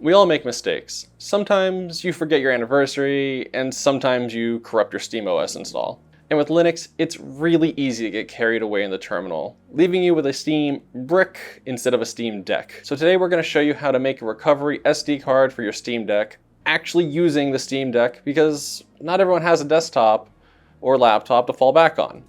We all make mistakes. Sometimes you forget your anniversary, and sometimes you corrupt your SteamOS install. And with Linux, it's really easy to get carried away in the terminal, leaving you with a Steam brick instead of a Steam Deck. So today we're going to show you how to make a recovery SD card for your Steam Deck, actually using the Steam Deck, because not everyone has a desktop or laptop to fall back on,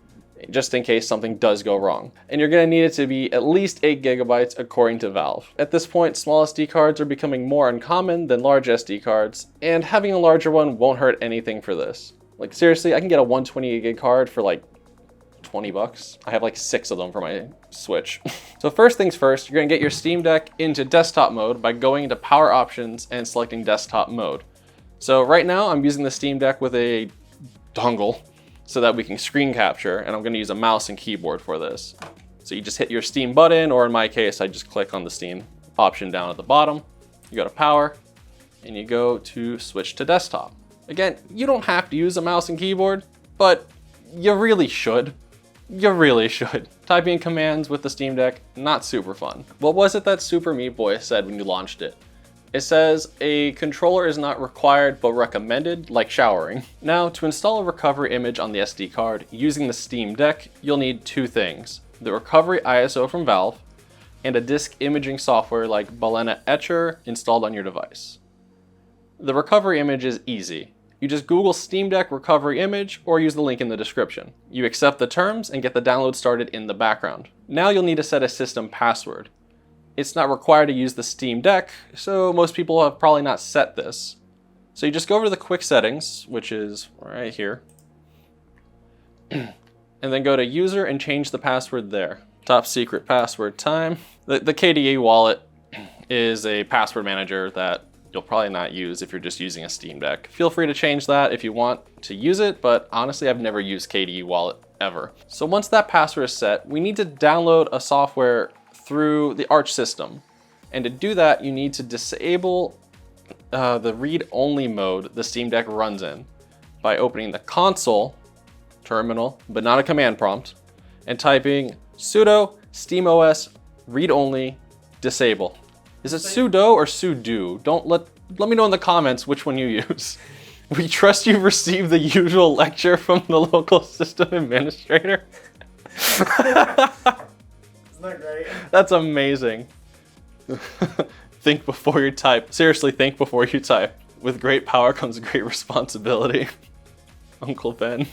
just in case something does go wrong. And you're going to need it to be at least 8 GB according to Valve. At this point, small SD cards are becoming more uncommon than large SD cards, and having a larger one won't hurt anything for this. Like seriously, I can get a 128 gig card for like 20 bucks. I have like 6 of them for my Switch. So first things first, you're gonna get your Steam Deck into desktop mode by going into power options and selecting desktop mode. So right now I'm using the Steam Deck with a dongle so that we can screen capture, and I'm gonna use a mouse and keyboard for this. So you just hit your Steam button, or in my case, I just click on the Steam option down at the bottom. You go to power, and you go to switch to desktop. Again, you don't have to use a mouse and keyboard, but you really should. You really should. Typing commands with the Steam Deck, not super fun. What was it that Super Meat Boy said when you launched it? It says a controller is not required but recommended, like showering. Now, to install a recovery image on the SD card using the Steam Deck, you'll need 2 things: the recovery ISO from Valve and a disk imaging software like Balena Etcher installed on your device. The recovery image is easy. You just Google Steam Deck recovery image or use the link in the description. You accept the terms and get the download started in the background. Now you'll need to set a system password. It's not required to use the Steam Deck, so most people have probably not set this. So you just go over to the quick settings, which is right here, and then go to user and change the password there. Top secret password time. The KDE wallet is a password manager that you'll probably not use if you're just using a Steam Deck. Feel free to change that if you want to use it, but honestly, I've never used KDE wallet ever. So once that password is set, we need to download a software through the Arch system. And to do that, you need to disable the read-only mode the Steam Deck runs in by opening the console terminal, but not a command prompt, and typing sudo steamos read-only disable. Is it sudo or sudo? Let me know in the comments which one you use. We trust you've received the usual lecture from the local system administrator. Isn't that great? That's amazing. Think before you type. Seriously, think before you type. With great power comes great responsibility. Uncle Ben.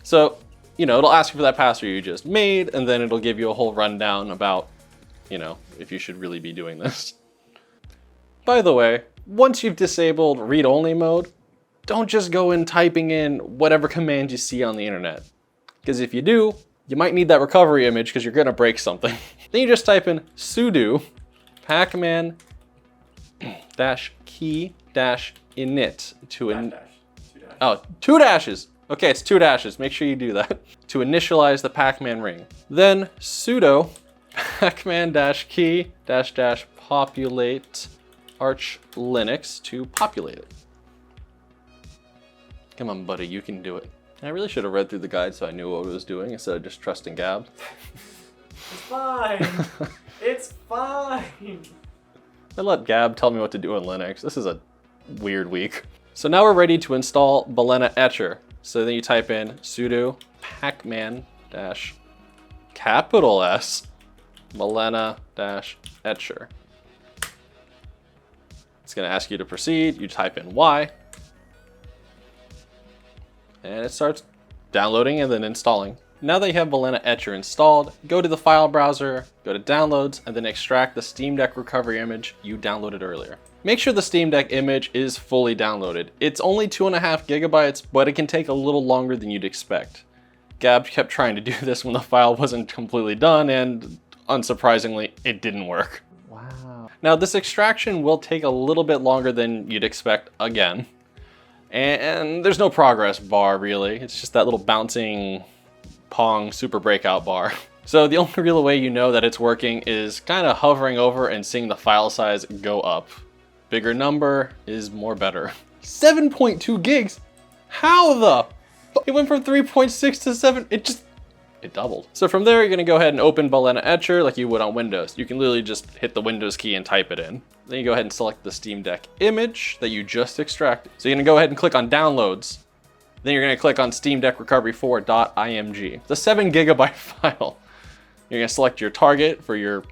So, it'll ask you for that password you just made, and then it'll give you a whole rundown about, if you should really be doing this. By the way, once you've disabled read-only mode, don't just go in typing in whatever command you see on the internet. Because if you do, you might need that recovery image because you're gonna break something. Then you just type in sudo pacman-key-init to 2 dashes. Okay, it's 2 dashes. Make sure you do that. To initialize the Pacman ring. Then sudo pacman-key-populate archlinux to populate it. Come on, buddy, you can do it. I really should have read through the guide so I knew what I was doing instead of just trusting Gab. It's fine. It's fine. I let Gab tell me what to do on Linux. This is a weird week. So now we're ready to install Balena Etcher. So then you type in sudo pacman-S Balena-Etcher. It's going to ask you to proceed. You type in Y. And it starts downloading and then installing. Now that you have Balena Etcher installed, go to the file browser, go to downloads, and then extract the Steam Deck recovery image you downloaded earlier. Make sure the Steam Deck image is fully downloaded. It's only 2.5 GB, but it can take a little longer than you'd expect. Gab kept trying to do this when the file wasn't completely done, and unsurprisingly, it didn't work. Wow. Now this extraction will take a little bit longer than you'd expect again. And there's no progress bar really. It's just that little bouncing Pong super breakout bar. So the only real way you know that it's working is kind of hovering over and seeing the file size go up. Bigger number is more better. 7.2 gigs? How the? It went from 3.6 to 7, it doubled. So from there, you're gonna go ahead and open Balena Etcher like you would on Windows. You can literally just hit the Windows key and type it in. Then you go ahead and select the Steam Deck image that you just extracted. So you're gonna go ahead and click on Downloads. Then you're gonna click on Steam Deck Recovery 4.img. It's a 7 gigabyte file. You're gonna select your target for your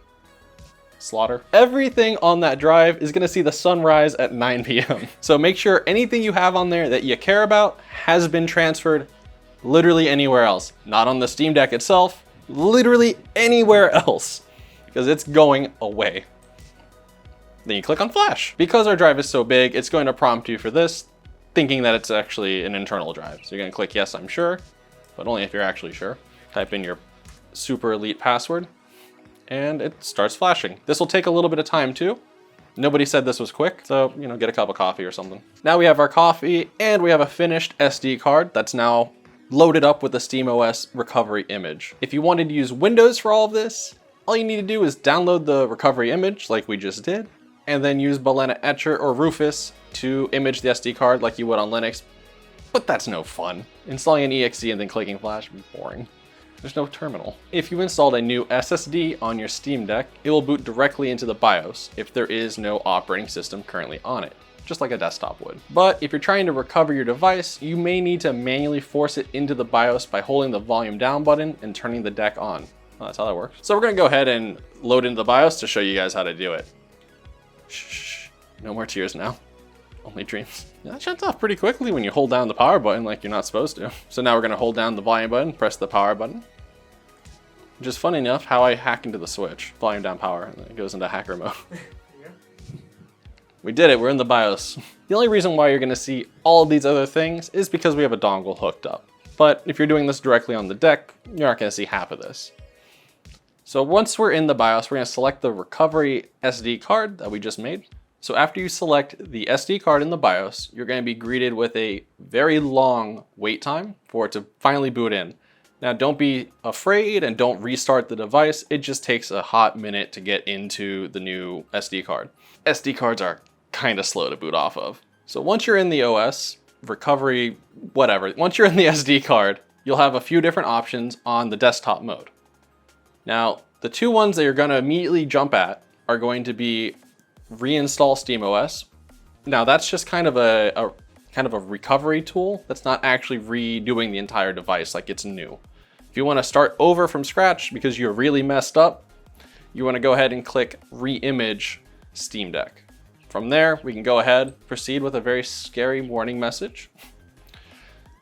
slaughter. Everything on that drive is gonna see the sunrise at 9 p.m. So make sure anything you have on there that you care about has been transferred literally anywhere else. Not on the Steam Deck itself, literally anywhere else, because it's going away. Then you click on Flash. Because our drive is so big, it's going to prompt you for this, thinking that it's actually an internal drive. So you're gonna click yes, I'm sure, but only if you're actually sure. Type in your super elite password, and it starts flashing. This will take a little bit of time too. Nobody said this was quick, so, you know, get a cup of coffee or something. Now we have our coffee, and we have a finished SD card that's now loaded up with the SteamOS recovery image. If you wanted to use Windows for all of this, all you need to do is download the recovery image like we just did, and then use Balena Etcher or Rufus to image the SD card like you would on Linux, but that's no fun. Installing an exe and then clicking flash would be boring. There's no terminal. If you installed a new SSD on your Steam Deck, it will boot directly into the BIOS if there is no operating system currently on it, just like a desktop would. But if you're trying to recover your device, you may need to manually force it into the BIOS by holding the volume down button and turning the deck on. Well, that's how that works. So we're gonna go ahead and load into the BIOS to show you guys how to do it. Shh, no more tears now. Only dreams. Yeah, that shuts off pretty quickly when you hold down the power button like you're not supposed to. So now we're gonna hold down the volume button, press the power button. Which is funny enough how I hack into the switch. Volume down power, and then it goes into hacker mode. Yeah. We did it, we're in the BIOS. The only reason why you're gonna see all of these other things is because we have a dongle hooked up. But if you're doing this directly on the deck, you're not gonna see half of this. So once we're in the BIOS, we're gonna select the recovery SD card that we just made. So after you select the SD card in the BIOS, you're gonna be greeted with a very long wait time for it to finally boot in. Now don't be afraid and don't restart the device. It just takes a hot minute to get into the new SD card. SD cards are kind of slow to boot off of. So once you're in the OS, recovery, whatever, once you're in the SD card, you'll have a few different options on the desktop mode. Now, the two ones that you're gonna immediately jump at are going to be Reinstall SteamOS. Now that's just kind of a recovery tool that's not actually redoing the entire device like it's new. If you want to start over from scratch because you're really messed up, you want to go ahead and click Re-image Steam Deck. From there, we can go ahead, proceed with a very scary warning message.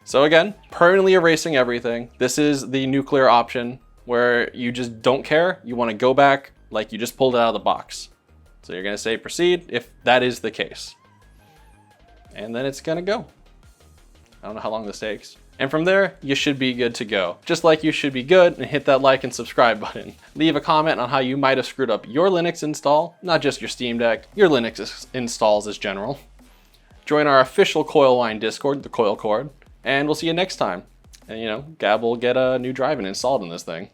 So again, permanently erasing everything. This is the nuclear option where you just don't care. You want to go back like you just pulled it out of the box. So you're going to say proceed if that is the case. And then it's gonna go. I don't know how long this takes. And from there, you should be good to go. Just like you should be good and hit that like and subscribe button. Leave a comment on how you might have screwed up your Linux install, not just your Steam Deck, your Linux installs as general. Join our official CoilWine Discord, the Coil Cord, and we'll see you next time. And you know, Gab will get a new drive and installed in this thing.